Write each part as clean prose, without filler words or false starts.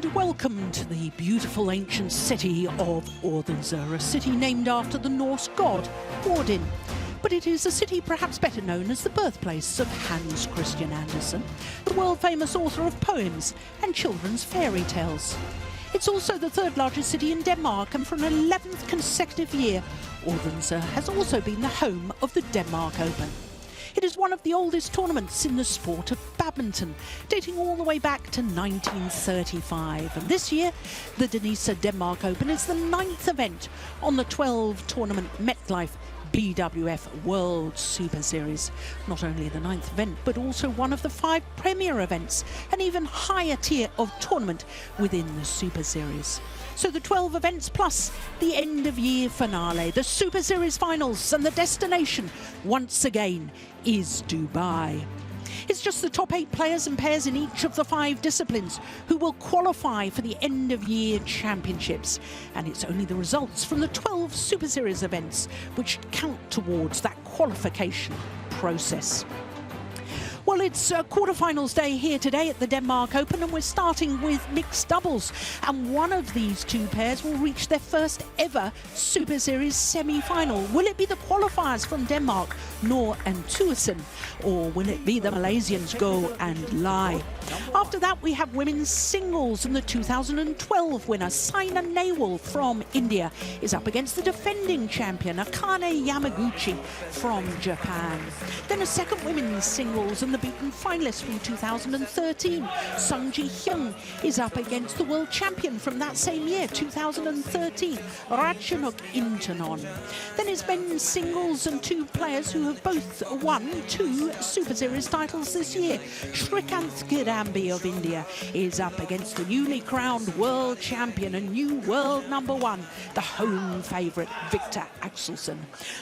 And welcome to the beautiful ancient city of Odense, a city named after the Norse god Odin. But it is a city perhaps better known as the birthplace of Hans Christian Andersen, the world-famous author of poems and children's fairy tales. It's also the third largest city in Denmark, and for an 11th consecutive year, Odense has also been the home of the Denmark Open. It is one of the oldest tournaments in the sport of badminton, dating all the way back to 1935. And this year, the Danisa Denmark Open is the 9th event on the 12-tournament MetLife BWF World Superseries. Not only the 9th event, but also one of the 5 premier events, an even higher tier of tournament within the Superseries. So the 12 events plus the end-of-year finale, the Super Series finals, and the destination, once again, is Dubai. It's just the top 8 players and pairs in each of the 5 disciplines who will qualify for the end-of-year championships. And it's only the results from the 12 Super Series events which count towards that qualification process. Well, it's quarterfinals day here today at the Denmark Open, and we're starting with mixed doubles. And one of these 2 pairs will reach their first ever Super Series semi-final. Will it be the qualifiers from Denmark, Nohr and Thygesen, or will it be the Malaysians Go and Lai? After that, we have women's singles, and the 2012 winner, Saina Nehwal from India, is up against the defending champion, Akane Yamaguchi from Japan. Then a second women's singles, and the beaten finalist from 2013, Sungji Hyun, is up against the world champion from that same year, 2013, Ratchanok Intanon. Then it's men's singles, and 2 players who have both won 2 Super Series titles this year. Srikanth Kidambi of India is up against the newly crowned world champion and new world #1, the home favourite Victor Axelsen.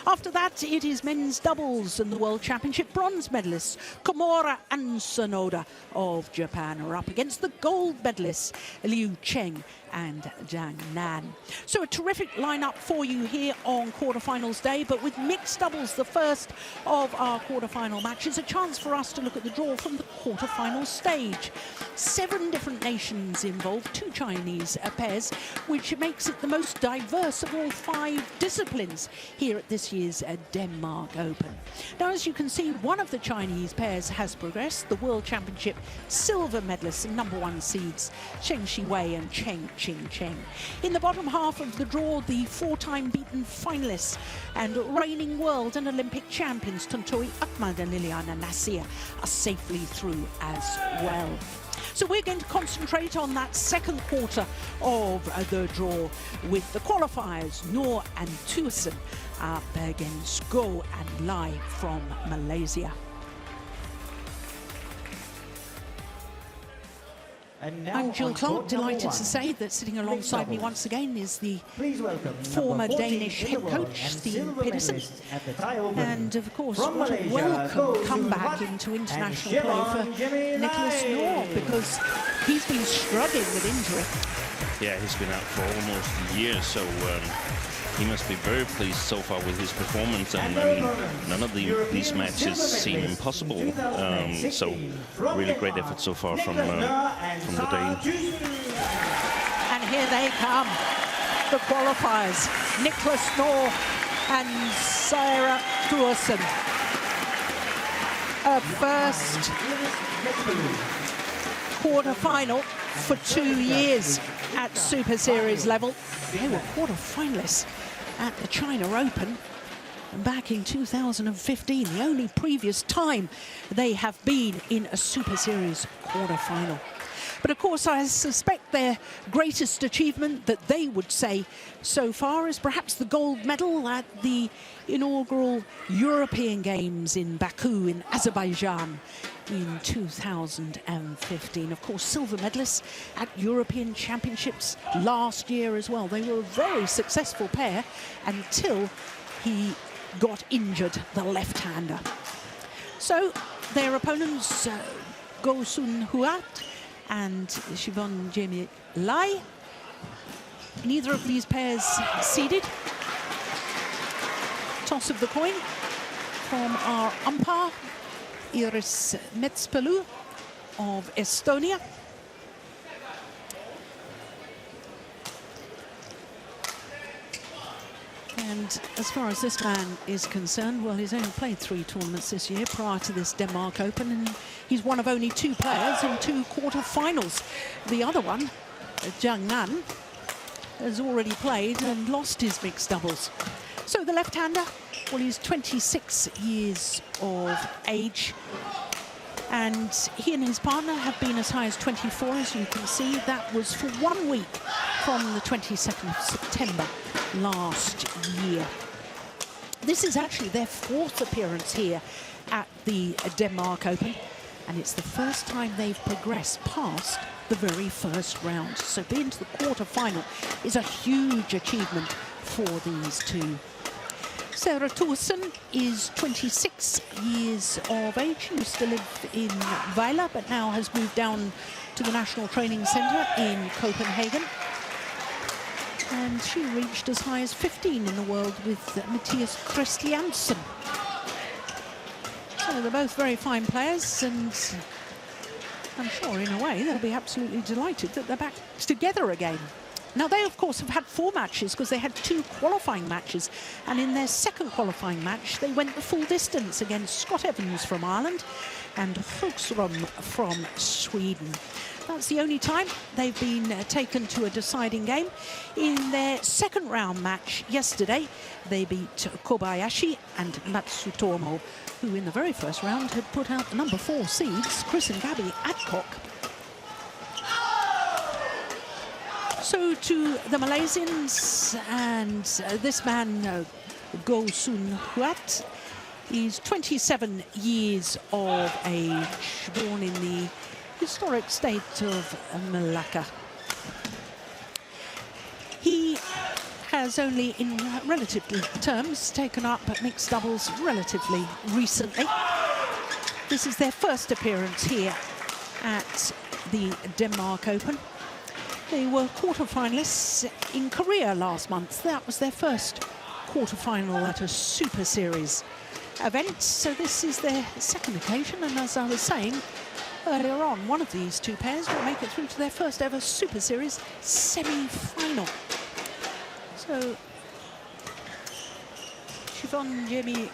After that, it is men's doubles, and the world championship bronze medalists Komura and Sonoda of Japan are up against the gold medalists Liu Cheng and Zhang Nan. So a terrific lineup for you here on quarterfinals day, but with mixed doubles, the first of our quarterfinal matches, a chance for us to look at the draw from the quarterfinal stage. 7 different nations involved, 2 Chinese pairs, which makes it the most diverse of all 5 disciplines here at this year's Denmark Open. Now, as you can see, one of the Chinese pairs has progressed, the World Championship silver medalists and #1 seeds, Cheng Shiwei and Cheng Qing-Cheng. In the bottom half of the draw, the 4-time beaten finalists and reigning world and Olympic champions Tontowi Ahmad and Liliana Nasir are safely through as well. So we're going to concentrate on that second quarter of the draw with the qualifiers, Nohr and Thygesen, up against Go and Lai from Malaysia. I'm Jill Clark, delighted to say that sitting alongside me once again is the former Danish head coach, Thygesen. And of course, what a welcome comeback into international play for Niclas Nohr, because he's been struggling with injury. Yeah, he's been out for almost a year, so he must be very pleased so far with his performance, and I mean, none of these matches seem impossible. So really great effort so far from the Dane. And here they come, the qualifiers, Niclas Nohr and Sara Thygesen. A first quarter-final for 2 years at Super Series level. They were quarter-finalists at the China Open back in 2015, the only previous time they have been in a Super Series quarter-final. But of course, I suspect their greatest achievement that they would say so far is perhaps the gold medal at the inaugural European Games in Baku in Azerbaijan in 2015. Of course, silver medalists at European Championships last year as well. They were a very successful pair until he got injured, the left-hander. So their opponents, Gosun Huat and Shevon Jemie Lai. Neither of these pairs seeded. Toss of the coin from our umpire, Iris Metspelu of Estonia. And as far as this man is concerned, well, he's only played 3 tournaments this year prior to this Denmark Open, and he's one of only 2 players in 2 quarterfinals. The other one, Jiang Nan, has already played and lost his mixed doubles. So the left-hander, well, he's 26 years of age, and he and his partner have been as high as 24, as you can see. That was for 1 week from the 22nd of September last year. This is actually their 4th appearance here at the Denmark Open, and it's the first time they've progressed past the very first round. So being to the quarter-final is a huge achievement for these 2. Sara Thygesen is 26 years of age. Used to live in Vejle, but now has moved down to the National Training Centre in Copenhagen. And she reached as high as 15 in the world with Mathias Christiansen. So they're both very fine players, and I'm sure in a way they'll be absolutely delighted that they're back together again. Now, they, of course, have had 4 matches because they had 2 qualifying matches. And in their second qualifying match, they went the full distance against Scott Evans from Ireland and Högström from Sweden. That's the only time they've been taken to a deciding game. In their second round match yesterday, they beat Kobayashi and Matsutomo, who in the very first round had put out the number 4 seeds, Chris and Gabby Adcock. So to the Malaysians, and this man, Go Sun Huat, is 27 years of age, born in the historic state of Malacca. He has only, in relative terms, taken up mixed doubles relatively recently. This is their first appearance here at the Denmark Open. They were quarter-finalists in Korea last month. That was their first quarter-final at a Super Series event. So this is their second occasion. And as I was saying earlier on, one of these 2 pairs will make it through to their first ever Super Series semi-final. So Shevon Jemie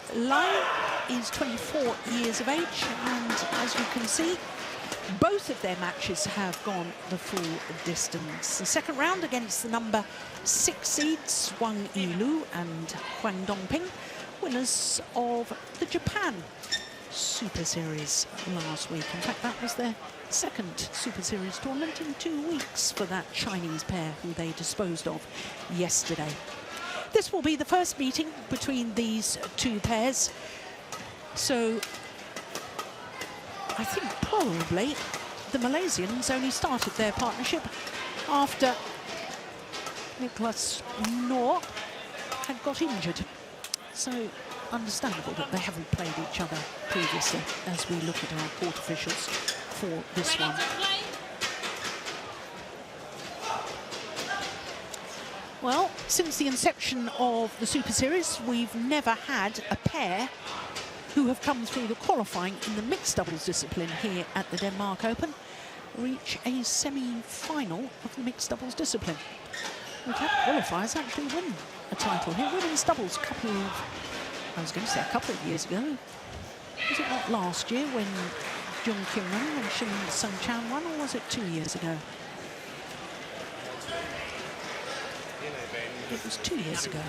is 24 years of age. And as you can see, both of their matches have gone the full distance. The second round against the number 6 seeds, Wang Yilu and Huang Dongping, winners of the Japan Super Series last week. In fact, that was their second Super Series tournament in 2 weeks for that Chinese pair who they disposed of yesterday. This will be the first meeting between these 2 pairs. So I think probably the Malaysians only started their partnership after Niclas Nohr had got injured. So understandable that they haven't played each other previously as we look at our court officials for this one. Well, since the inception of the Super Series, we've never had a pair who have come through the qualifying in the mixed doubles discipline here at the Denmark Open reach a semi-final of the mixed doubles discipline. We've had qualifiers actually win a title here. Women's doubles a couple of years ago. Was it not last year when Jung Kyung-won and Shin Sung-chan won, or was it 2 years ago? It was 2 years ago.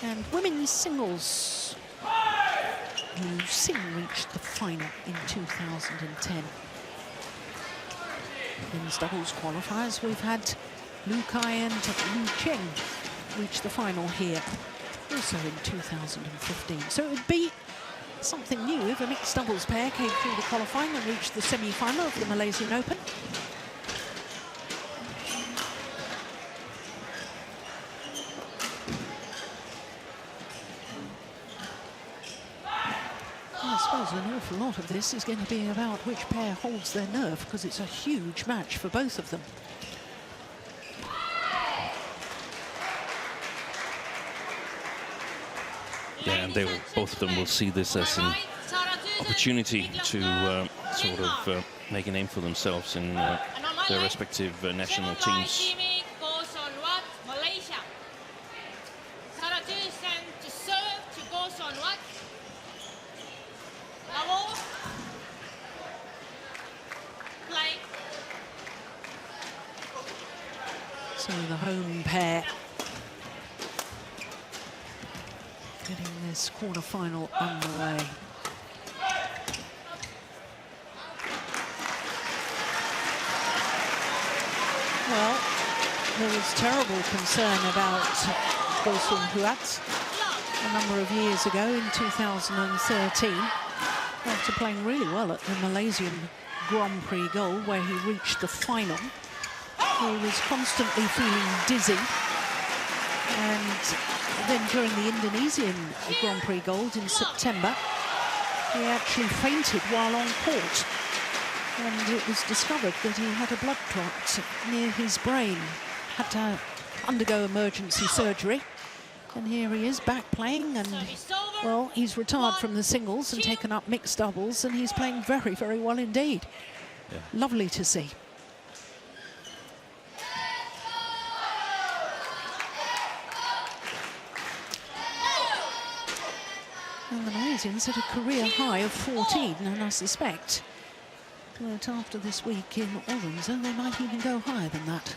And women's singles, Liu Xing reached the final in 2010. Men's doubles qualifiers, we've had Lu Kai and Lu Cheng reach the final here, also in 2015. So it would be something new if a mixed doubles pair came through the qualifying and reached the semi-final of the Malaysian Open. I suppose an awful lot of this is going to be about which pair holds their nerve, because it's a huge match for both of them. Yeah, and both of them will see this as an opportunity to sort of make a name for themselves in their respective national teams. So the home pair getting this quarterfinal underway. Well, there was terrible concern about Huat a number of years ago in 2013, after playing really well at the Malaysian Grand Prix Gold, where he reached the final. He was constantly feeling dizzy, and then during the Indonesian Grand Prix Gold in September, he actually fainted while on court, and it was discovered that he had a blood clot near his brain, had to undergo emergency surgery, and here he is back playing, and well, he's retired from the singles and taken up mixed doubles, and he's playing very, very well indeed. Yeah. Lovely to see. And the Malaysians had a career high of 14, and I suspect that after this week in Odense, they might even go higher than that.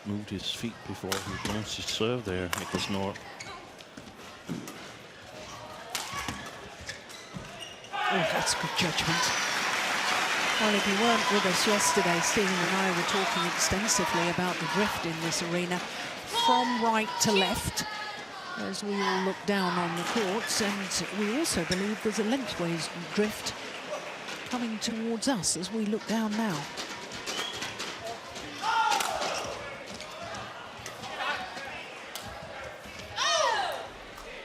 Moved his feet before he launched his serve there, Niclas Nohr. Oh, that's good judgment. Well, if you weren't with us yesterday, Stephen and I were talking extensively about the drift in this arena, from right to left, as we all look down on the courts, and we also believe there's a lengthways drift coming towards us as we look down now.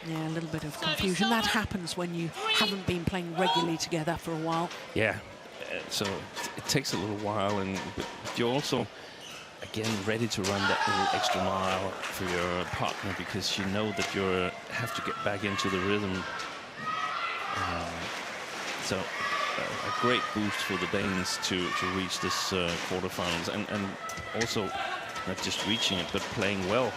Yeah, a little bit of confusion. That happens when you haven't been playing regularly together for a while. Yeah, so it takes a little while, but you're also, again, ready to run that little extra mile for your partner, because you know that you have to get back into the rhythm. So a great boost for the Danes to reach this quarterfinals, and also not just reaching it, but playing well.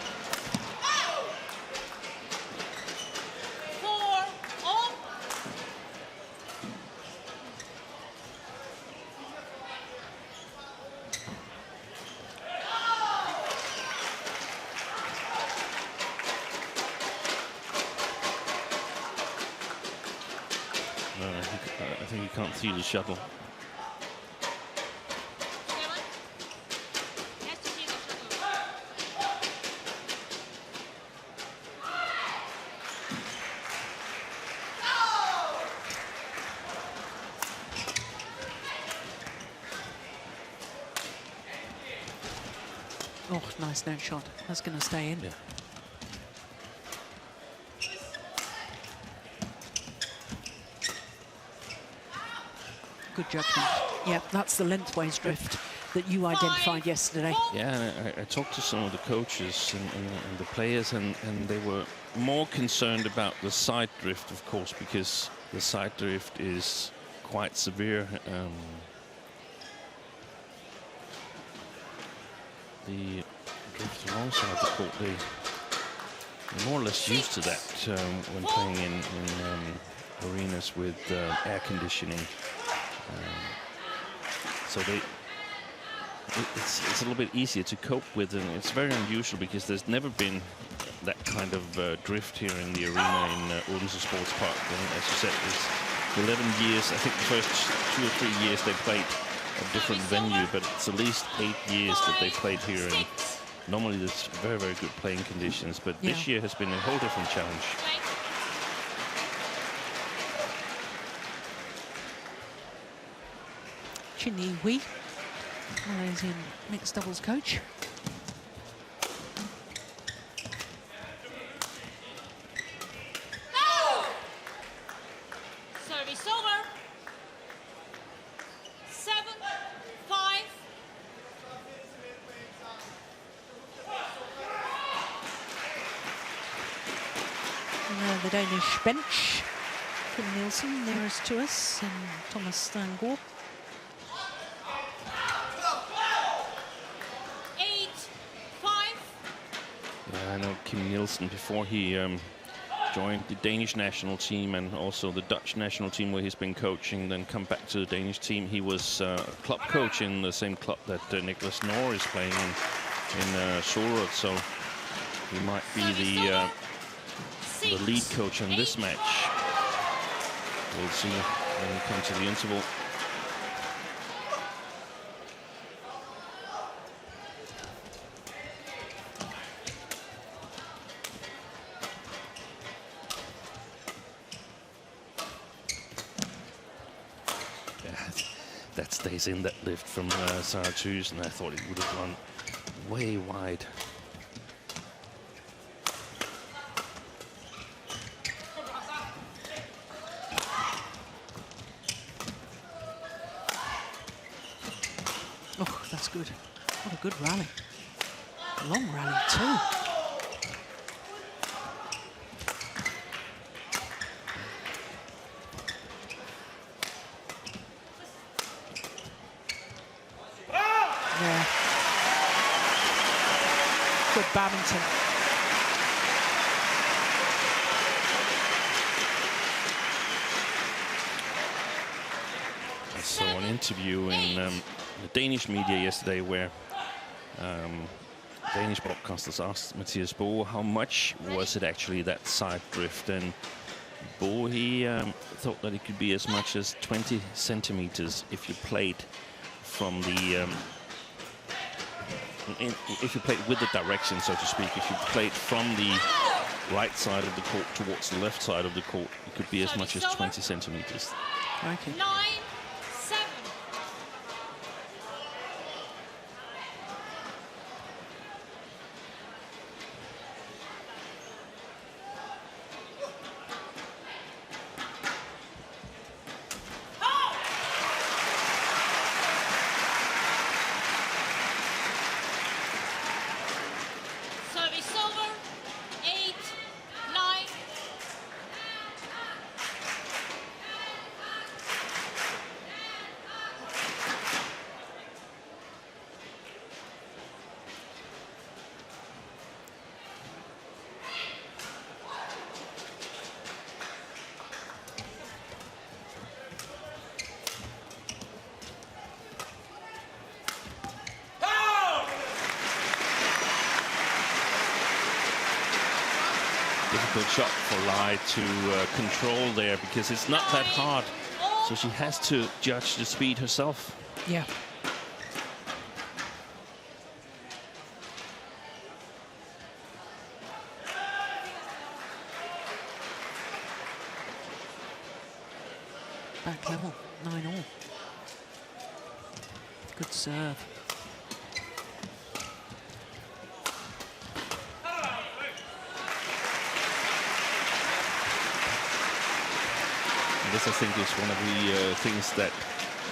I think you can't see the shuttle. Oh, nice net shot. That's going to stay in. Yeah. Good judgment. Yeah, that's the lengthways drift that you identified yesterday. Yeah, I talked to some of the coaches and the players, and they were more concerned about the side drift, of course, because the side drift is quite severe. The drift alongside the court, they're more or less used to that when playing in arenas with air conditioning. So it's a little bit easier to cope with, and it's very unusual because there's never been that kind of drift here in the arena in Odense Sports Park. And as you said, it's 11 years. I think the first 2 or 3 years they played a different venue, but it's at least 8 years that they played here, and normally there's very, very good playing conditions, but this year has been a whole different challenge. Jemie, Malaysian mixed doubles coach. Service over. 7-5. And the Danish bench Kim Nielsen nearest to us, and Thomas Stangor. 8-5. Yeah, I know Kim Nielsen before he joined the Danish national team and also the Dutch national team where he's been coaching, then come back to the Danish team. He was club coach in the same club that Niclas Nohr is playing in Solrød, so he might be the lead coach in this match. We'll see when we come to the interval. That stays in, that lift from Sara Thygesen. I thought it would have gone way wide. Oh, that's good. What a good rally. Long rally too. Yeah. Good badminton. I saw an interview in the Danish media yesterday where Danish broadcasters asked Mathias Bo how much was it actually that side drift, and Bo, he thought that it could be as much as 20 centimeters if you played from the if you played with the direction, so to speak. If you played from the right side of the court towards the left side of the court, it could be as much as 20 centimeters. Okay. 9-7. Service over. 8-9. Difficult shot for Lai to control there because it's not that hard. So she has to judge the speed herself. Yeah. Back level, 9-all. Good serve. This, I think, is one of the things that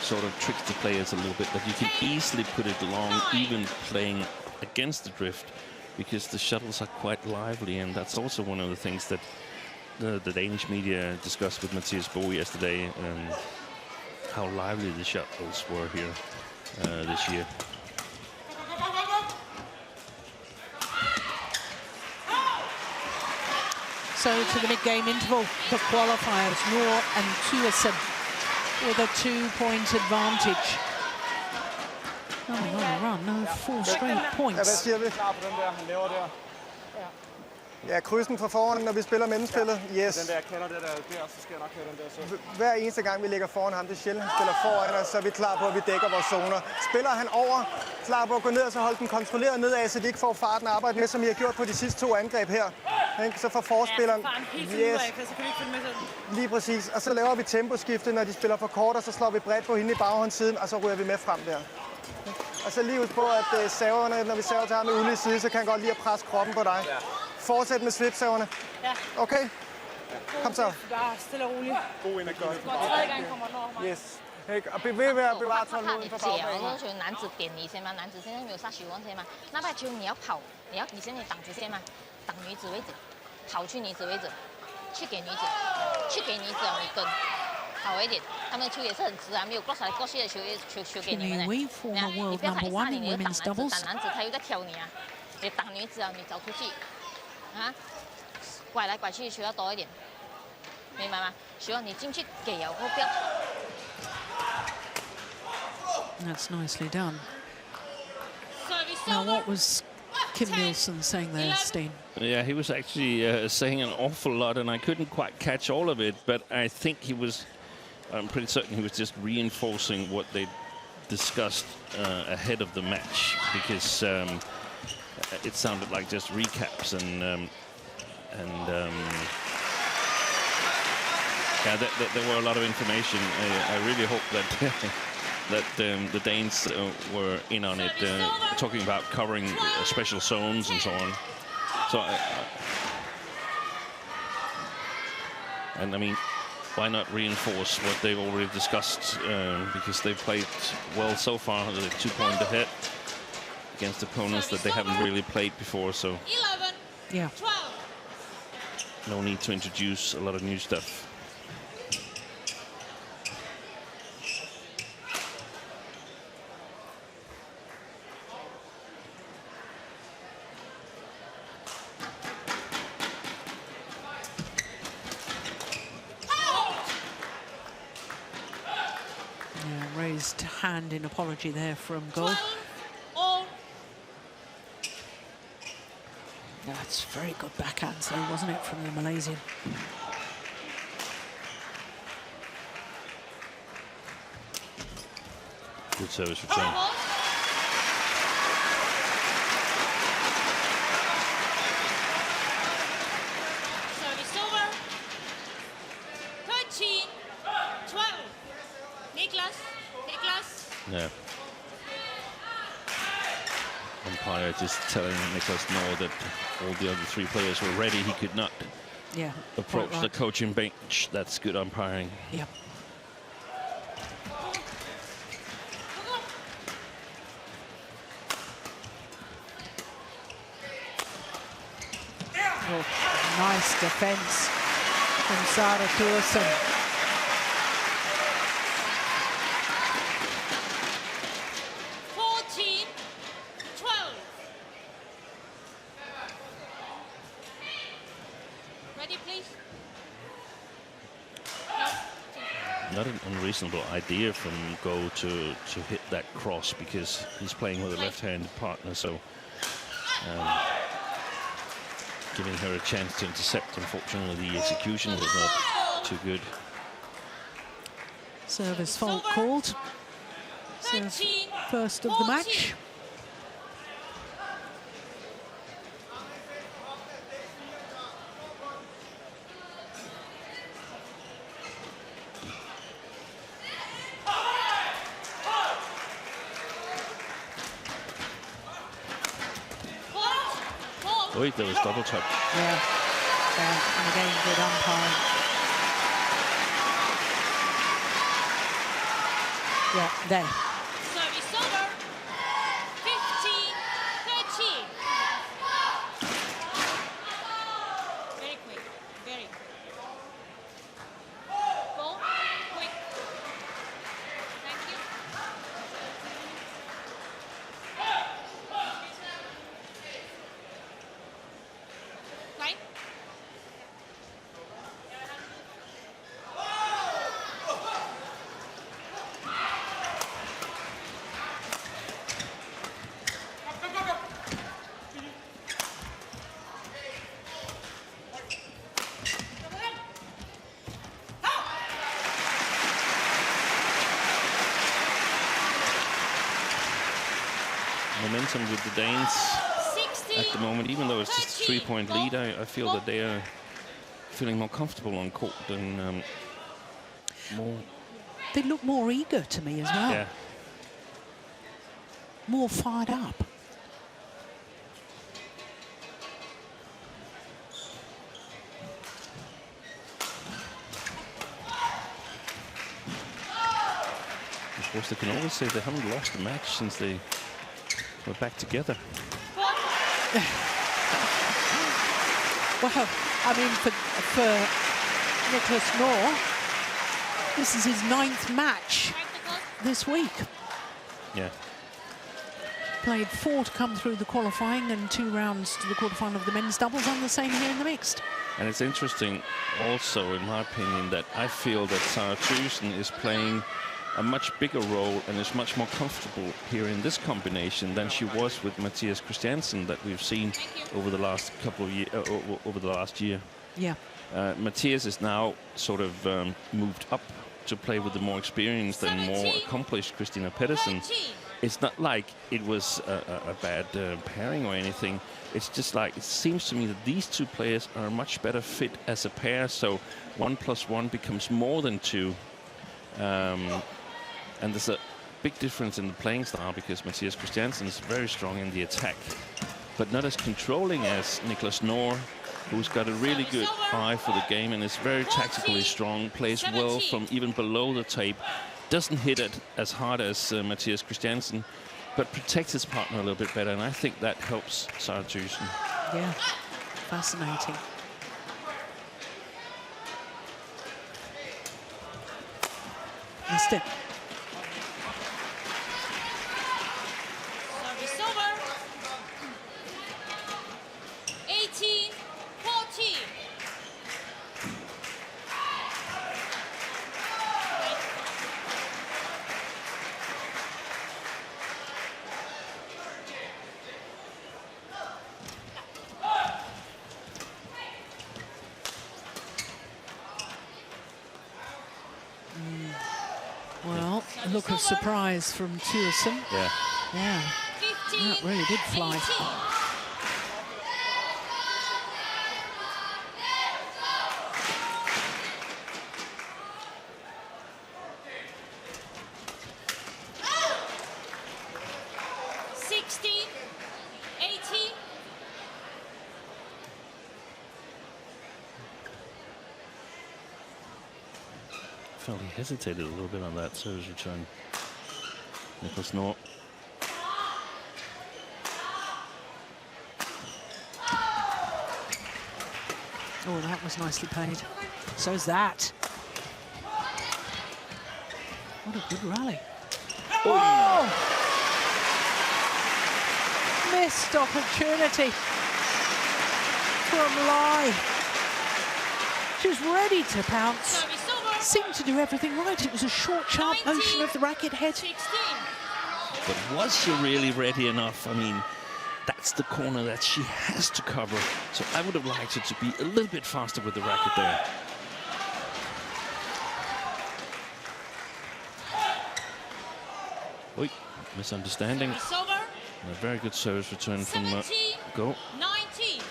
sort of tricks the players a little bit, that you can easily put it along, even playing against the drift, because the shuttles are quite lively, and that's also one of the things that the Danish media discussed with Mathias Bo yesterday, how lively the shuttles were here this year. So to the mid-game interval for qualifiers, Nohr and Thygesen with a 2-point advantage. Running on a run, no 4 straight points. Hvad siger vi? Ja, krydsen fra foran, når vi spiller mellemspillet. Yes. Den der kender det der, så skal jeg nok høre den der så. Hver eneste gang, vi ligger foran ham, det er sjældent, han spiller foran os, så er vi klar på, at vi dækker vores zoner. Spiller han over, klar på at gå ned og så holde den kontrolleret nedad, så de ikke får farten at arbejde med, som I har gjort på de sidste 2 angreb her. Så får forspilleren... Yes. Lige præcis. Og så laver vi temposkifte, når de spiller for kort, og så slår vi bredt på hende i baghåndssiden, og så ryger vi med frem der. Og så lige ud på, at serverne, når vi server til ham med ulige side, så kan han godt lide at presse kroppen på dig. Fortsæt med svipsaverne. Ja. Okay? Kom så. Bare stille og roligt. God energi. Godt 3. gang kommer Nohr. Yes. Og bliv ved med at bevare tålmoden for 这样， bagbanen. 我就男子点你先嘛，男子现在没有杀许光先嘛，那把球你要跑，你现在挡直线嘛，挡女子为止，跑去女子为止，去给女子，去给女子哦，你跟好一点。他们的球也是很直啊，没有过来过去的球给你们的。 Jemie, former world number one in women's doubles. 打男子他又在挑你啊，你挡女子啊，你走出去啊，拐来拐去球要多一点，明白吗？球你进去给啊，不要。 That's nicely done. Service Now, over. what was Kim Nielsen saying there, Steen? Yeah, he was actually saying an awful lot, and I couldn't quite catch all of it, but I think I'm pretty certain he was just reinforcing what they discussed ahead of the match, because it sounded like just recaps yeah, there were a lot of information. I really hope that that the Danes were in on it, talking about covering special zones and so on. So, and I mean, why not reinforce what they've already discussed? Because they've played well so far. They're 2 points ahead against opponents that they haven't really played before. So, 11. Yeah. 12. no need to introduce a lot of new stuff. Raised hand in apology there from goal. 12. All. That's very good backhand, so wasn't it, from the Malaysian? Good service return. Service over. 13. 12. Niclas. Yeah. Umpire just telling Niclas Nohr that all the other 3 players were ready. He could not approach the coaching bench. That's good umpiring. Yep. Oh, nice defense from Sara Thygesen. 14. 12. Ready, please. Not an unreasonable idea from Go to hit that cross, because he's playing with a left-handed partner, so giving her a chance to intercept. Unfortunately, the execution was not too good. Service fault called. Serve first of the match. Oh, there was double touch. Yeah, and again, good umpiring. Yeah, there. Service over. 15. 13. Very quick. Very. Go. Quick. Thank you. Line. Momentum with the Danes 16. at the moment, even though it's just a 3-point lead. I feel that they are feeling more comfortable on court and more. They look more eager to me as well. Yeah. More fired up. Of course, they can always say they haven't lost a match since they were back together. Well, I mean, for Niclas Nohr. This is his 9th match this week. Yeah. Played 4 to come through the qualifying and 2 rounds to the quarterfinal of the men's doubles, and the same here in the mixed. And it's interesting also, in my opinion, that I feel that Sara Thygesen is playing a much bigger role and is much more comfortable here in this combination than she was with Mathias Christiansen that we've seen over the last couple of years, over the last year. Yeah. Mathias is now sort of moved up to play with the more experienced and more accomplished Christina Pedersen. It's not like it was a bad pairing or anything. It's just like, it seems to me that these two players are a much better fit as a pair, so 1 + 1 becomes more than 2. And there's a big difference in the playing style because Mathias Christiansen is very strong in the attack, but not as controlling as Niclas Nohr, who's got a really good eye for the game and is very tactically strong, plays well from even below the tape, doesn't hit it as hard as Mathias Christiansen, but protects his partner a little bit better, and I think that helps Sara Thygesen. Yeah, fascinating. Missed it. Service over. 18-14. Well, a look of surprise from Thygesen. Yeah. Yeah, that really did fly. 16-18. Felt he hesitated a little bit on that service return. Niclas Nohr. Oh, that was nicely played. So's that. What a good rally. Oh! Missed opportunity from Lai. She was ready to pounce. Service over. Seemed to do everything right. It was a short, sharp motion of the racket head. 16. But was she really ready enough? I mean, that's the corner that she has to cover. So I would have liked her to be a little bit faster with the racket there. Oi, misunderstanding. Service over. And a very good service return from Go. 19.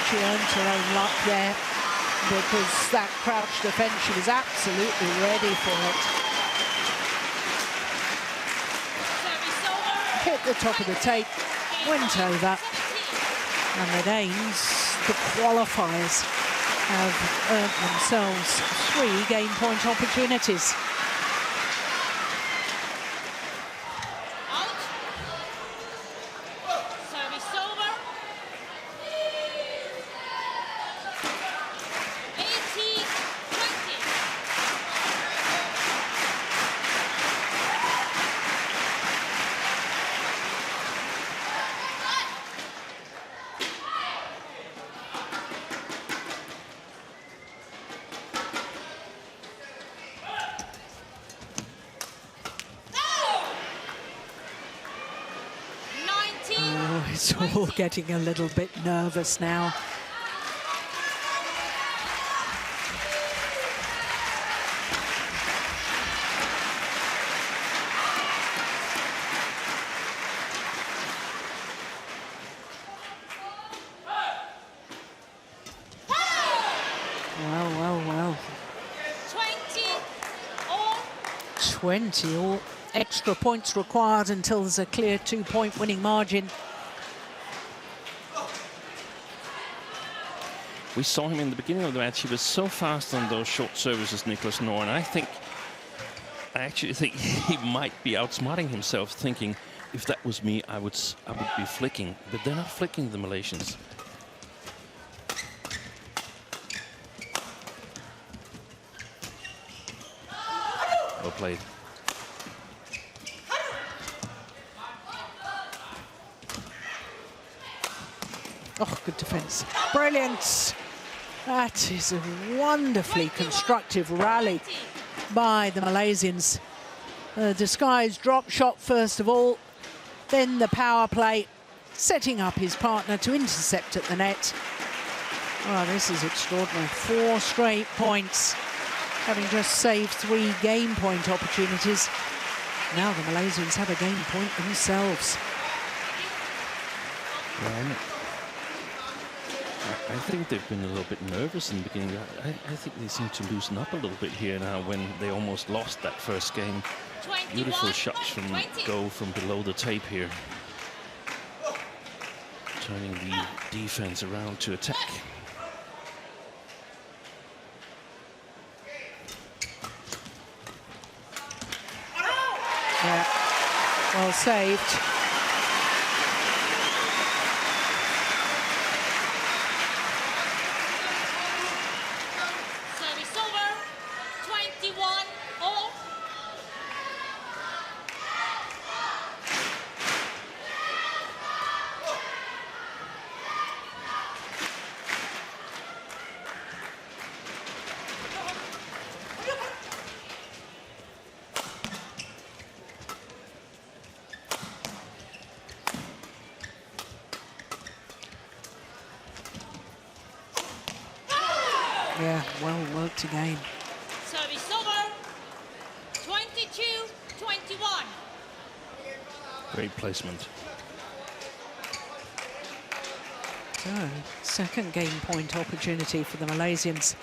She earned her own luck there because that crouch defence, she was absolutely ready for it. Service over. Hit the top of the tape, went over, and the Danes, the qualifiers, have earned themselves 3 game point opportunities. Out. Service over. 18-20. Oh, it's all getting a little bit nervous now. Well, well, well. 20-all. 20, all extra points required until there's a clear 2-point winning margin. We saw him in the beginning of the match. He was so fast on those short services, Niclas Nohr, and I actually think he might be outsmarting himself, thinking, if that was me, I would be flicking. But they're not flicking, the Malaysians. Well played. Oh, good defense. Brilliant. That is a wonderfully constructive rally by the Malaysians. Disguised drop shot first of all, then the power play, setting up his partner to intercept at the net. Oh, this is extraordinary. 4 straight points, having just saved 3 game point opportunities. Now the Malaysians have a game point themselves. I think they've been a little bit nervous in the beginning. I think they seem to loosen up a little bit here now when they almost lost that first game. Beautiful shots from go from below the tape here. Turning the defense around to attack. Yeah, well saved. Service over. 21 all. Yeah, well worked again. Service over. 22-21. Great placement. So, second game point opportunity for the Malaysians.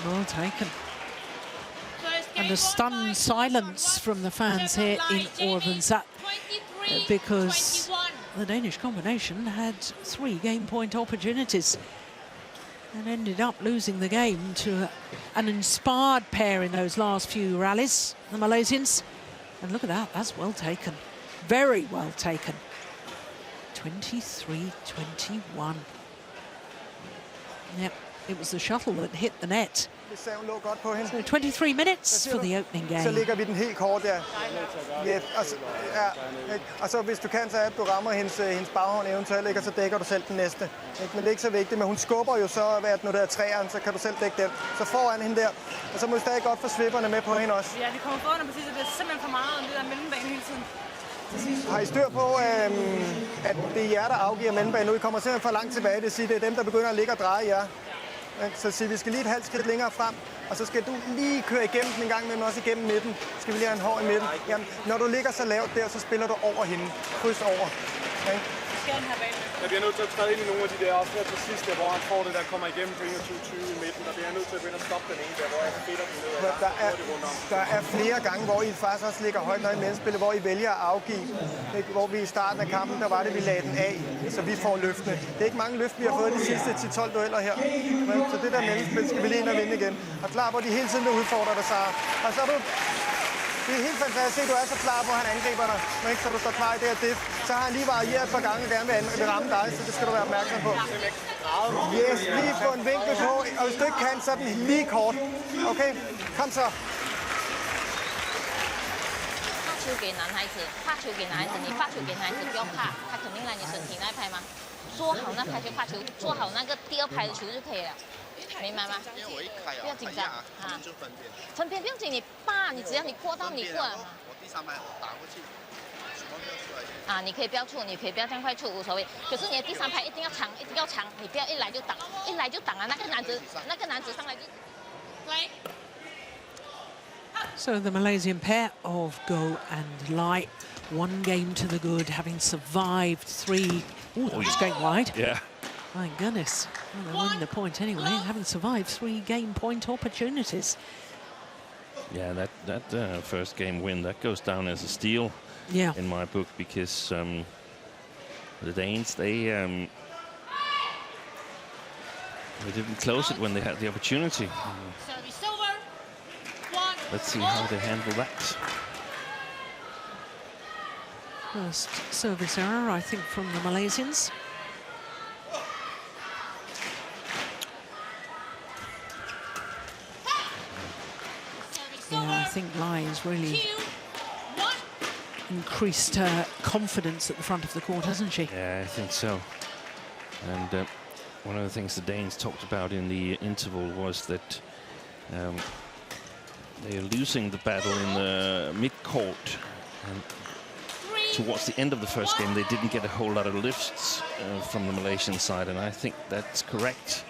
Well taken. And a stunned silence from the fans here in Odense because the Danish combination had 3 game point opportunities and ended up losing the game to an inspired pair in those last few rallies, the Malaysians. And look at that, that's well taken. Very well taken. 23-21. Yep, it was the shuttle that hit the net. So 23 minutes for the opening game. Så ligger vi den helt kort, ja. Ja, og så hvis du kan, så at du rammer hendes baghånd eventuelt, ikke, og så dækker du selv den næste. Ikke? Men det er ikke så vigtigt, men hun skubber jo så, hvad nu der er træeren, så kan du selv dække den. Så foran hende der, og så må vi stadig godt få svipperne med på hende også. Ja, vi kommer foran, og præcis, det er simpelthen for meget om det der mellembane hele tiden. Har I styr på, at det er jer, der afgiver mellembanen nu? I kommer simpelthen for langt tilbage, det siger, det er dem, der begynder at ligge og dreje jer. Så vi skal lige et halvt skridt længere frem, og så skal du lige køre igennem den en gang, men også igennem midten. Skal vi lige have en hår i midten. Jamen, når du ligger så lavt der, så spiller du over hende. Kryds over. Okay? Jeg bliver nødt til at træde ind i nogle af de der, også her til sidst, hvor han får det, der kommer igennem på 21-20 i midten. Der bliver jeg nødt til at begynde at stoppe den ene der, hvor jeg fedter den ned. Der er flere gange, hvor I faktisk også ligger højt, når I medspiller, hvor I vælger at afgive. Hvor vi i starten af kampen, der var det, vi lagde den af, så vi får løftene. Det er ikke mange løft, vi har fået de sidste 10-12 dueller her. Så det der mellemspil skal vi lige ind og vinde igen. Og klar, hvor de hele tiden vil udfordre dig, Sara. Og så er du... Det er helt fantastisk, at du er så klar på, at han angriber dig. Ikke? Så du står klar i det her diff. Så har han lige varieret et par gange og gerne vil ramme dig, så det skal du være opmærksom på. Yes, lige få en vinkel på, og hvis du ikke kan, så er den lige kort. Okay, kom så. 发球给男孩子，发球给男孩子，你发球给男孩子不要怕，他肯定让你身体那一拍嘛。做好那拍球发球，做好那个第2拍的球就可以了，明白吗？不要紧张啊，分边不用紧，你扒，你只要你过到你过来嘛。我第3拍打过去，许光没有出来。啊，你可以不要触，你可以不要这样快触，无所谓。可是你的第3拍一定要长，一定要长，你不要一来就挡，一来就挡啊！那个男子上来就。 So the Malaysian pair of Go and Lai, 1 game to the good, having survived 3. Oh, that was going wide. Yeah. My goodness. Well, they're winning the point anyway, having survived 3 game point opportunities. Yeah, that first game win, that goes down as a steal in my book, because the Danes, they didn't close it when they had the opportunity. Service over. 1. Let's see how they handle that. First service error, I think, from the Malaysians. Yeah, I think Lai has really increased her confidence at the front of the court, hasn't she? Yeah, I think so. And one of the things the Danes talked about in the interval was that they are losing the battle in the mid-court. And towards the end of the first game, they didn't get a whole lot of lifts from the Malaysian side, and I think that's correct.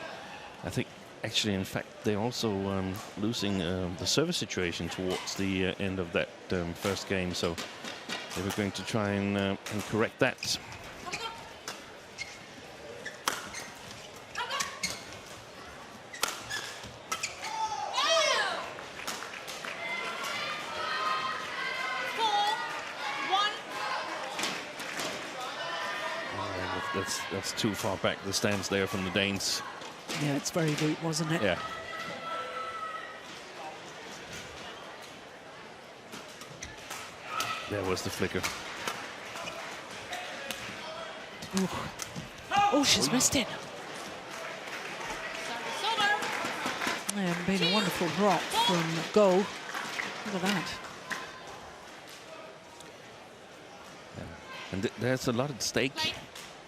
I think, actually, in fact, they're also losing the service situation towards the end of that first game, so they were going to try and correct that. That's too far back, the stands there from the Danes. Yeah, it's very deep, wasn't it? Yeah. There was the flicker. Ooh. Oh, she's missed it. Yeah, been a wonderful drop from Go. Look at that. And there's a lot at stake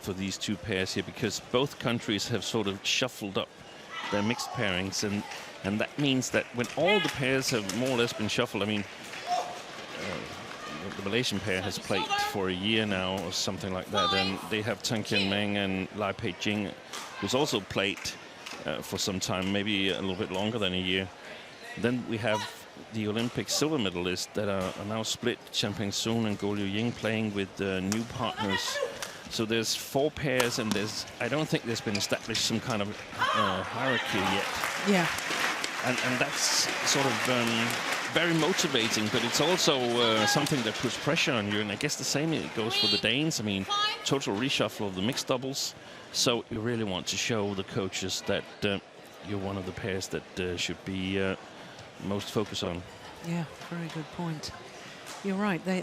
for these 2 pairs here, because both countries have sort of shuffled up their mixed pairings, and that means that when all the pairs have more or less been shuffled, I mean, the Malaysian pair has played for a year now or something like that, and they have Tan Kian Meng and Lai Pei Jing, who's also played for some time, maybe a little bit longer than a year. Then we have the Olympic silver medalists that are now split, Chen Peng-soon and Goh Liu Ying, playing with new partners. So there's 4 pairs, and I don't think there's been established some kind of hierarchy yet. Yeah. And that's sort of very motivating, but it's also something that puts pressure on you. And I guess the same goes for the Danes. I mean, total reshuffle of the mixed doubles. So you really want to show the coaches that you're one of the pairs that should be most focused on. Yeah, very good point. You're right, the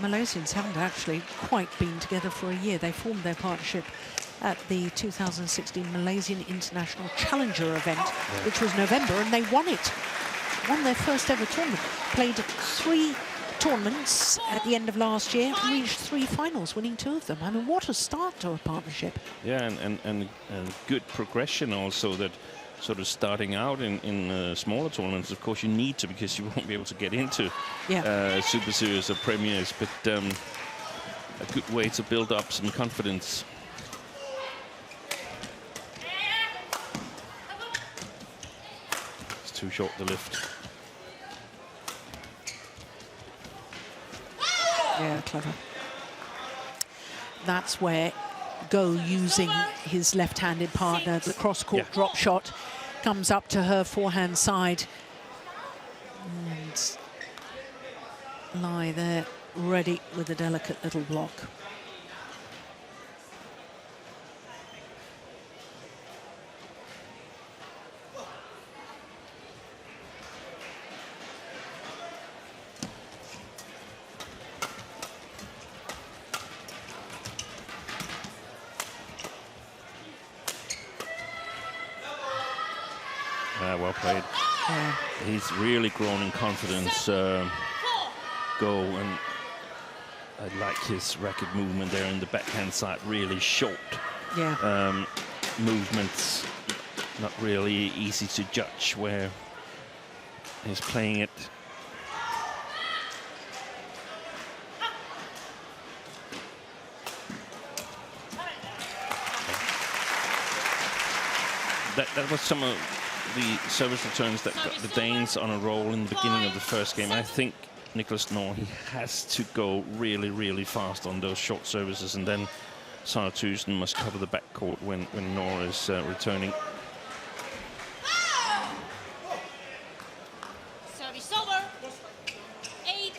Malaysians haven't actually quite been together for a year. They formed their partnership at the 2016 Malaysian International Challenger event, which was November, and they won it. Won their first ever tournament. Played 3 tournaments at the end of last year, and reached 3 finals, winning 2 of them. I mean, what a start to a partnership. Yeah, and good progression also, that sort of starting out in smaller tournaments, of course you need to, because you won't be able to get into Super Series or Premiers, but a good way to build up some confidence. It's too short, the lift. Yeah, clever. That's where Go, using his left-handed partner, the cross-court drop shot, comes up to her forehand side. And Lai there, ready with a delicate little block. Well played. Yeah. He's really grown in confidence, Go, and I like his racket movement there in the backhand side, really short movements, not really easy to judge where he's playing it. that was some of the service returns that got the Danes on a roll in the beginning of the first game. I think Niclas Nohr, he has to go really, really fast on those short services, and then Sara Thygesen must cover the backcourt when Nohr is returning. Service over. 8-5.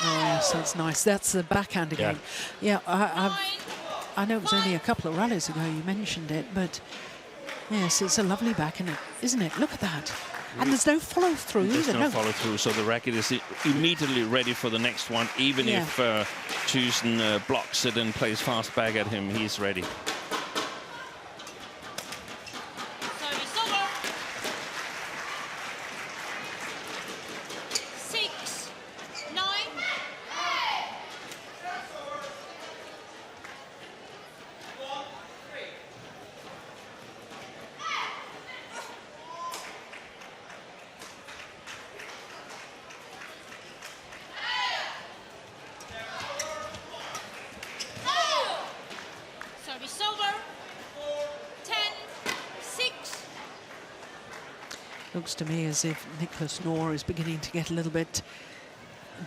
Oh, yes, that's nice. That's the backhand again. Yeah, I know it was only a couple of rallies ago you mentioned it, but yes, it's a lovely backhand, isn't it? Look at that. And there's no follow-through either. There's no follow-through, so the racket is immediately ready for the next one. Even if Thygesen blocks it and plays fast back at him, he's ready. Service over. 6-9. Service over. 10-6. Looks to me as if Niclas Nohr is beginning to get a little bit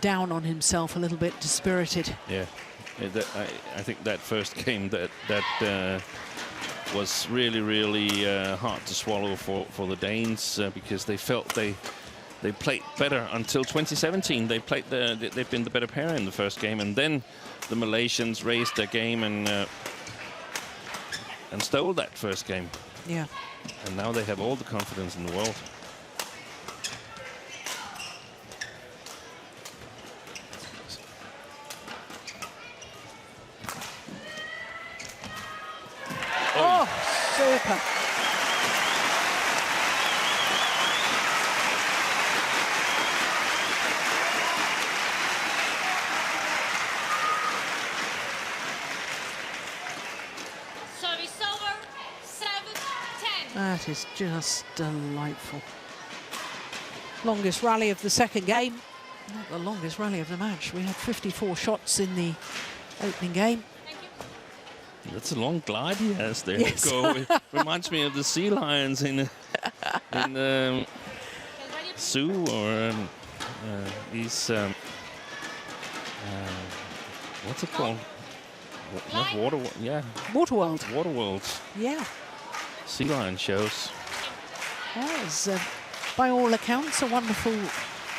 down on himself, a little bit dispirited. Yeah, I think that first game that was really, really hard to swallow for the Danes because they felt they played better until 2017. They've been the better pair in the first game, and then the Malaysians raised their game and stole that first game. Yeah. And now they have all the confidence in the world. Oh, super. Service over. 7-10. That is just delightful. Longest rally of the second game. Not the longest rally of the match. We had 54 shots in the opening game. That's a long glide he has there. Yes. It reminds me of the sea lions in zoo or these what's it called? Not water. Yeah. Waterworld. Waterworlds. Yeah. Sea lion shows. That is, by all accounts, a wonderful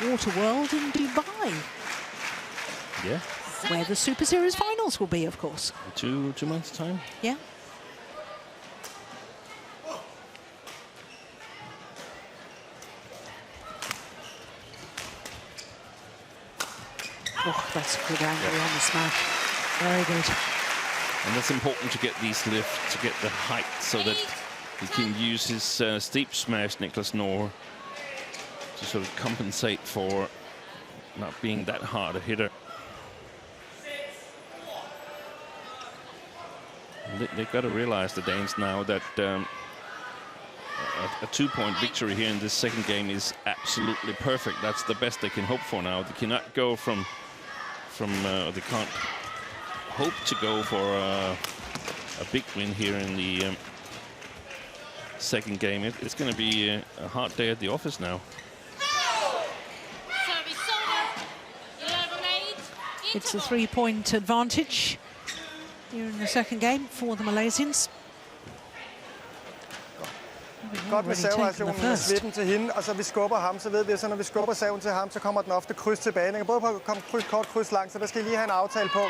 water world in Dubai, Yeah. where the Super Series finals will be, of course. In 2 months' time. Yeah. Oh, that's a good angle on the smash. Very good. And that's important to get these lifts, to get the height, so that he can use his steep smash, Niclas Nohr, to sort of compensate for not being that hard a hitter. They've got to realize, the Danes, now that a 2-point victory here in this second game is absolutely perfect. That's the best they can hope for now. They cannot go they can't hope to go for a big win here in the second game. It's going to be a hard day at the office now. Service over. 11-8. It's a 3-point advantage here in the second game for the Malaysians. Godt med Already taken the serveaktionen med first. slippen til hende, og så vi skubber ham, så ved vi, så når vi skubber serven til ham, så kommer den ofte kryds tilbage. Den kan både komme kryds kort, kryds langt, så der skal I lige have en aftale på.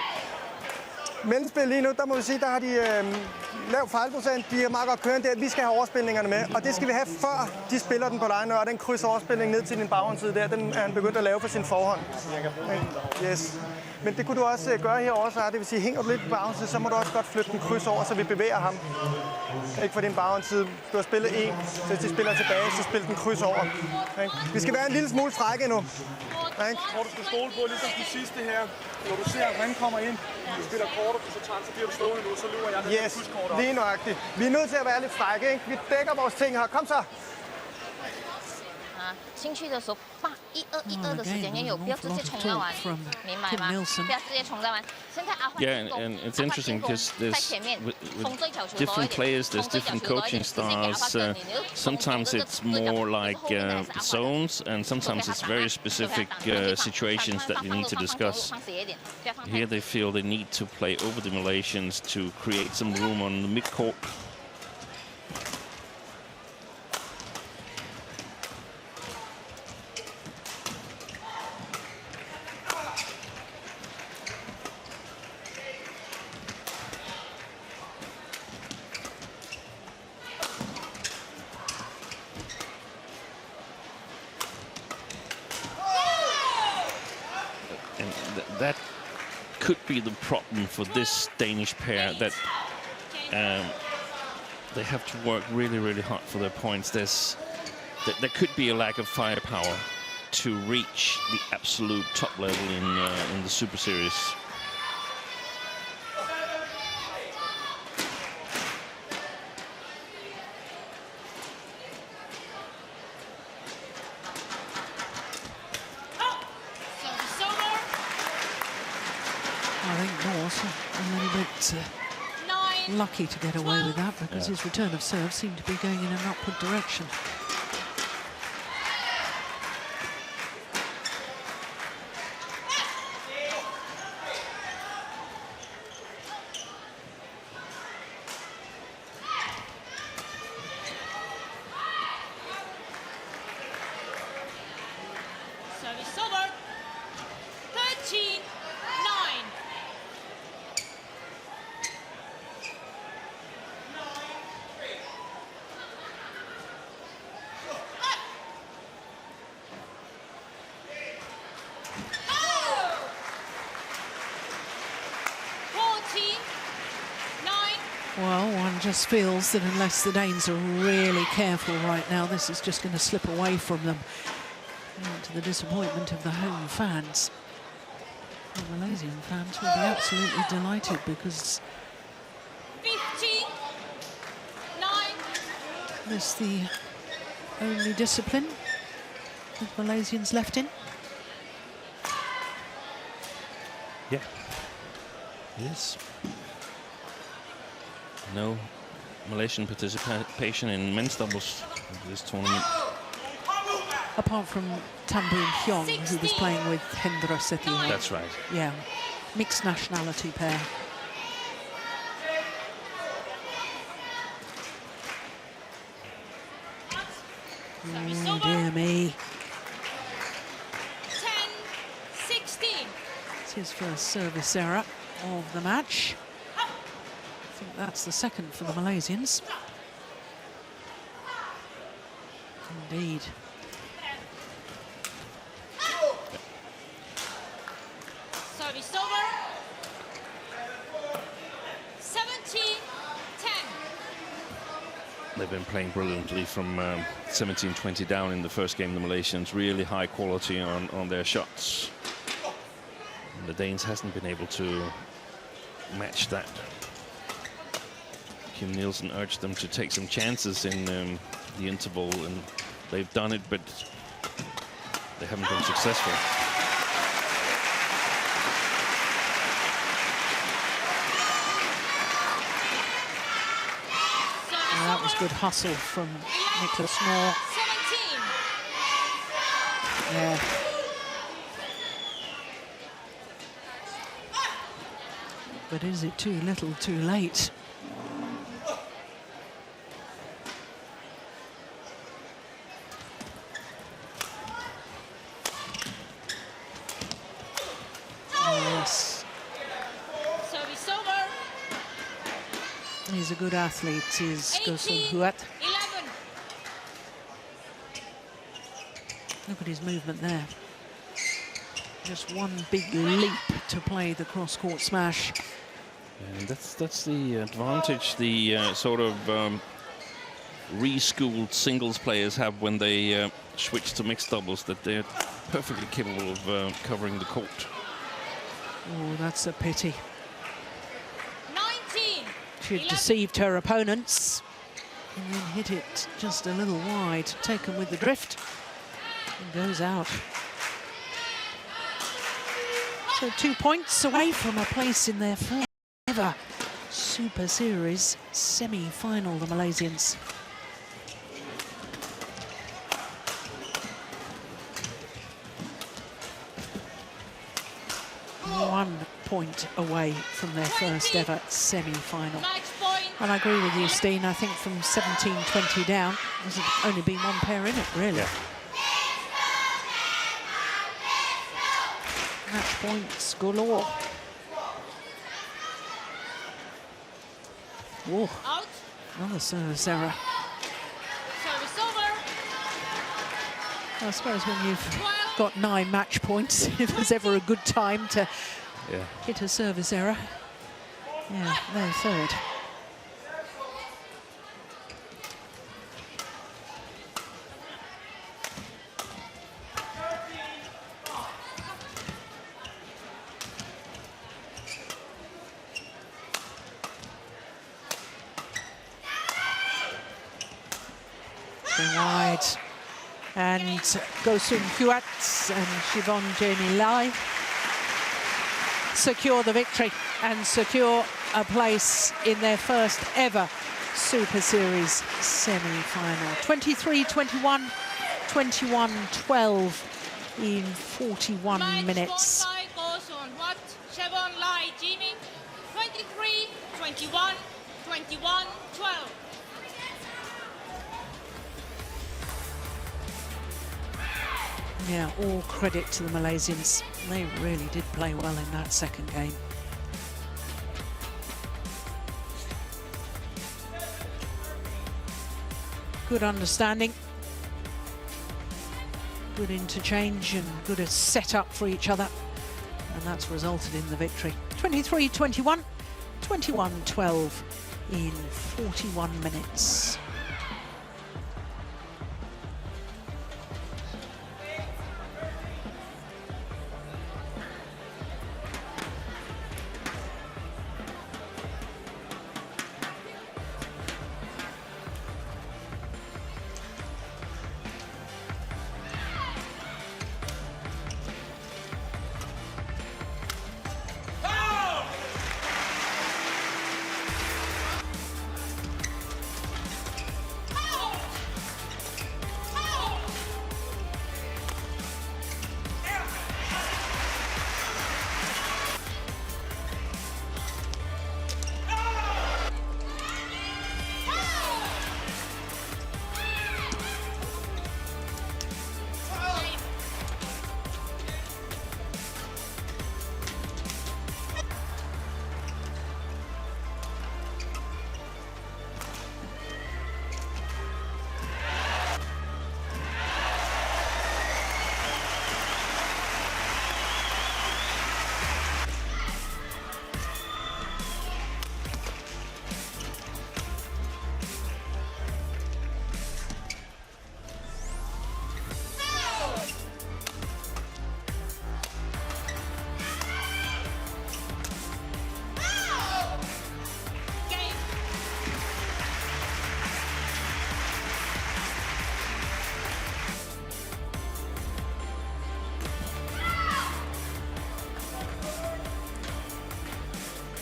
Mellemspil lige nu, der må vi sige, der har de lav fejlprocent. De er meget godt kørende der. Vi skal have overspilningerne med, og det skal vi have, før de spiller den på lejen. Og den kryds overspilning ned til din baghåndsside der, den er han begyndt at lave for sin forhånd. Yes. Men det kunne du også gøre herovre, så det vil sige, hænger du lidt på baghåndsside, så må du også godt flytte den kryds over, så vi bevæger ham. Ikke for din baghåndsside. Du har spillet en, så hvis de spiller tilbage, så spil den kryds over. Vi skal være en lille smule frække nu. Hvor du skal stole på, ligesom den sidste her, når du ser, at man kommer ind, du spiller kortet, du så tager, så bliver du stående nu, så løber jeg den pushkort op. Lige nøjagtigt. Vi er nødt til at være lidt frække, ikke? Vi dækker vores ting her. Kom så! 进去的时候放1-2-1-2的时间也有，不要直接冲到完，明白吗？不要直接冲到完。现在阿焕 Yeah, and it's interesting because there's with different players, there's different coaching styles. Sometimes it's more like zones, and sometimes it's very specific situations that you need to discuss. Here they feel they need to play over the Malaysians to create some room on the mid-court. That could be the problem for this Danish pair, that they have to work really, really hard for their points. There could be a lack of firepower to reach the absolute top level in the Super Series. I think Nohr's a little bit lucky to get away with that, because his return of serve seemed to be going in an upward direction. Service over. 13-9. Well, one just feels that unless the Danes are really careful right now, this is just going to slip away from them, to the disappointment of the home fans. The Malaysian fans will be absolutely delighted, because 15-9. this is the only discipline with Malaysians left in. Yeah. Yes. No Malaysian participation in men's doubles in this tournament. Apart from Tamboon Hyong, who was playing with Hendra Setihan. That's right. Yeah, mixed nationality pair. Oh, dear me. 10-16. It's his first service error of the match. I think that's the second for the Malaysians. Indeed. Service over. 17-10. They've been playing brilliantly from 17-20 down in the first game. The Malaysians really high quality on their shots. And the Danes hasn't been able to match that. Kim Nielsen urged them to take some chances in the interval, and they've done it, but they haven't been successful. Well, that was good hustle from Niclas Nohr. 17. Yeah. But is it too little, too late? Yes. Service over. He's a good athlete, is Huat. 11. Look at his movement there. Just one big leap to play the cross-court smash. And that's the advantage the sort of re-schooled singles players have when they switch to mixed doubles, that they're perfectly capable of covering the court. Oh, that's a pity. She deceived her opponents and then hit it just a little wide, taken with the drift, and goes out. So 2 points away from a place in their first ever Super Series semi-final, the Malaysians. One point away from their first ever semi-final. And I agree with you, Steen. I think from 17-20 down, there's only been one pair in it, really. Yeah. Match points galore. Whoa. Out. Another service error. Service over. I suppose when you've got 9 match points, if there's ever a good time to hit a service error. Yeah, no third. Wide, and Gosung Huat and Shevon Jemie secure the victory and secure a place in their first ever Super Series semi-final. 23-21, 21-12 in 41 minutes. Shevon Jemie, 23-21, 21-12. Yeah, all credit to the Malaysians. They really did play well in that second game. Good understanding, good interchange and good set-up for each other. And that's resulted in the victory. 23-21, 21-12 in 41 minutes.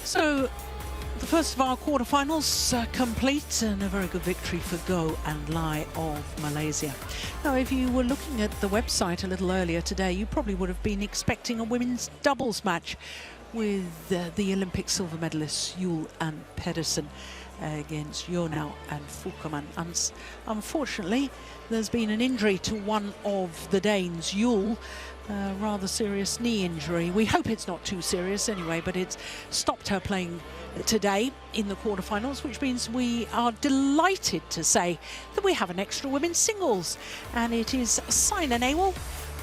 So the first of our quarterfinals complete, and a very good victory for Go and Lai of Malaysia. Now, if you were looking at the website a little earlier today, you probably would have been expecting a women's doubles match with the Olympic silver medalists Yul and Pedersen against Jonau and Fukuman. Unfortunately, there's been an injury to one of the Danes, Yul, rather serious knee injury. We hope it's not too serious anyway, but it's stopped her playing today in the quarterfinals, which means we are delighted to say that we have an extra women's singles, and it is Sina Nehwal,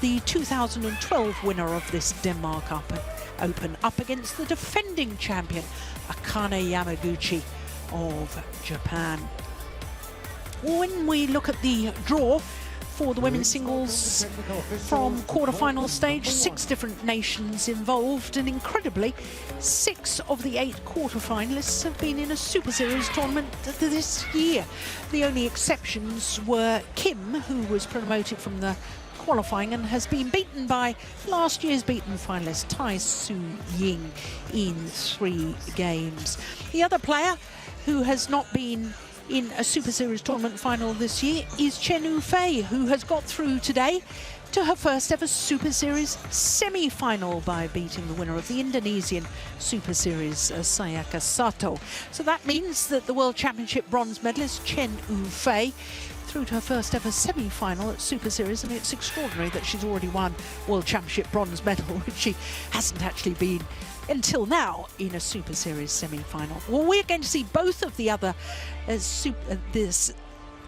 the 2012 winner of this Denmark Open, up against the defending champion Akane Yamaguchi of Japan. When we look at the draw for the women's singles from quarterfinal stage. 6 different nations involved, and incredibly, 6 of the 8 quarterfinalists have been in a Super Series tournament this year. The only exceptions were Kim, who was promoted from the qualifying and has been beaten by last year's beaten finalist Tai Su Ying in 3 games. The other player who has not been in a Super Series tournament final this year is Chen Yufei, who has got through today to her first ever Super Series semi-final by beating the winner of the Indonesian Super Series, Sayaka Sato. So that means that the World Championship bronze medalist Chen Yufei through to her first ever semi-final at Super Series, and it's extraordinary that she's already won World Championship bronze medal, which she hasn't actually been until now in a Super Series semi-final. Well, we're going to see both of the other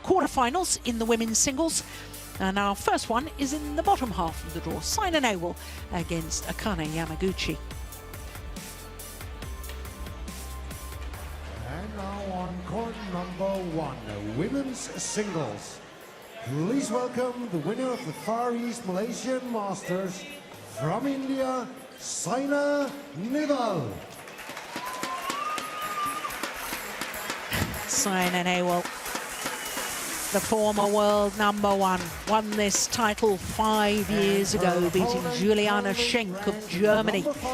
quarterfinals in the women's singles, and our first one is in the bottom half of the draw. Saina Nehwal against Akane Yamaguchi. And now on court number 1, women's singles. Please welcome the winner of the Far East Malaysian Masters from India, Saina Nehwal. Saina Nehwal, the former world #1, won this title 5 years ago, beating Juliana Schenk of Germany